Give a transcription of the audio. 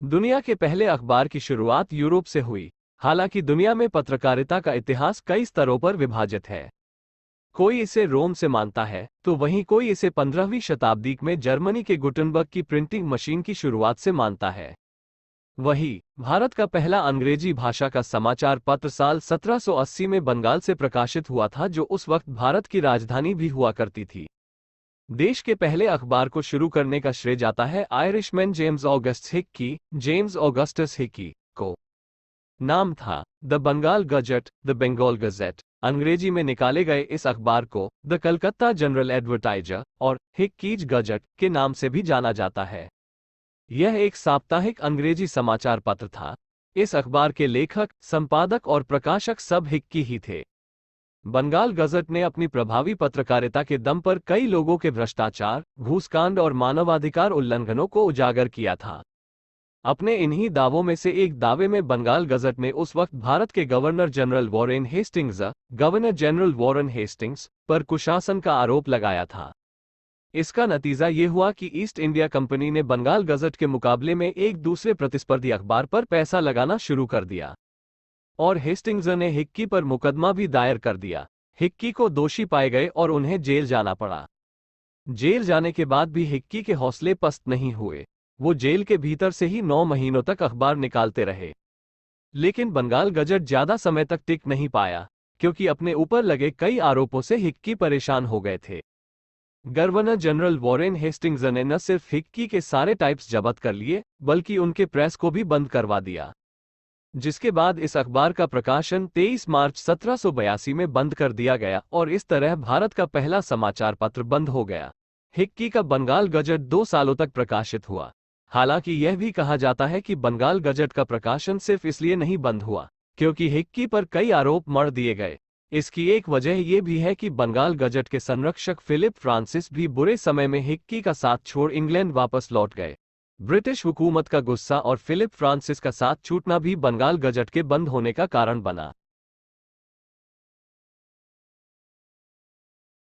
दुनिया के पहले अखबार की शुरुआत यूरोप से हुई। हालांकि दुनिया में पत्रकारिता का इतिहास कई स्तरों पर विभाजित है। कोई इसे रोम से मानता है तो वहीं कोई इसे 15वीं शताब्दी में जर्मनी के गुटेनबर्ग की प्रिंटिंग मशीन की शुरुआत से मानता है। वहीं भारत का पहला अंग्रेजी भाषा का समाचार पत्र साल 1780 में बंगाल से प्रकाशित हुआ था, जो उस वक्त भारत की राजधानी भी हुआ करती थी। देश के पहले अखबार को शुरू करने का श्रेय जाता है Irishman James August Hicky, James Augustus Hicky को। नाम था the Bengal Gazette, the Bengal Gazette. अंग्रेजी में निकाले गए इस अखबार को द कलकत्ता जनरल एडवर्टाइजर और हिक्कीज गजट के नाम से भी जाना जाता है। यह एक साप्ताहिक अंग्रेजी समाचार पत्र था। इस अखबार के लेखक, संपादक और प्रकाशक सब हिक्की ही थे। बंगाल गजट ने अपनी प्रभावी पत्रकारिता के दम पर कई लोगों के भ्रष्टाचार, घूसकांड और मानवाधिकार उल्लंघनों को उजागर किया था। अपने इन्हीं दावों में से एक दावे में बंगाल गजट ने उस वक्त भारत के governor general Warren Hastings, governor general Warren Hastings पर कुशासन का आरोप लगाया था। इसका नतीजा ये हुआ कि ईस्ट इंडिया कंपनी ने बंगाल गजट के मुकाबले में एक दूसरे प्रतिस्पर्धी अखबार पर पैसा लगाना शुरू कर दिया और हेस्टिंग्स ने हिक्की पर मुकदमा भी दायर कर दिया। हिक्की को दोषी पाए गए और उन्हें जेल जाना पड़ा। जेल जाने के बाद भी हिक्की के हौसले पस्त नहीं हुए। वो जेल के भीतर से ही 9 महीनों तक अखबार निकालते रहे। लेकिन बंगाल गजट ज्यादा समय तक टिक नहीं पाया, क्योंकि अपने ऊपर लगे कई आरोपों से हिक्की परेशान हो गए थे। गवर्नर जनरल वॉरेन हेस्टिंग्स ने न सिर्फ हिक्की के सारे टाइप्स जब्त कर लिए, बल्कि उनके प्रेस को भी बंद करवा दिया, जिसके बाद इस अखबार का प्रकाशन 23 मार्च 1782 में बंद कर दिया गया और इस तरह भारत का पहला समाचार पत्र बंद हो गया। हिक्की का बंगाल गजट 2 सालों तक प्रकाशित हुआ। हालांकि यह भी कहा जाता है कि बंगाल गजट का प्रकाशन सिर्फ इसलिए नहीं बंद हुआ क्योंकि हिक्की पर कई आरोप मढ़ दिए गए। इसकी एक वजह यह भी है कि बंगाल गजट के संरक्षक फिलिप फ्रांसिस भी बुरे समय में हिक्की का साथ छोड़ इंग्लैंड वापस लौट गए। ब्रिटिश हुकूमत का गुस्सा और फिलिप फ्रांसिस का साथ छूटना भी बंगाल गजट के बंद होने का कारण बना।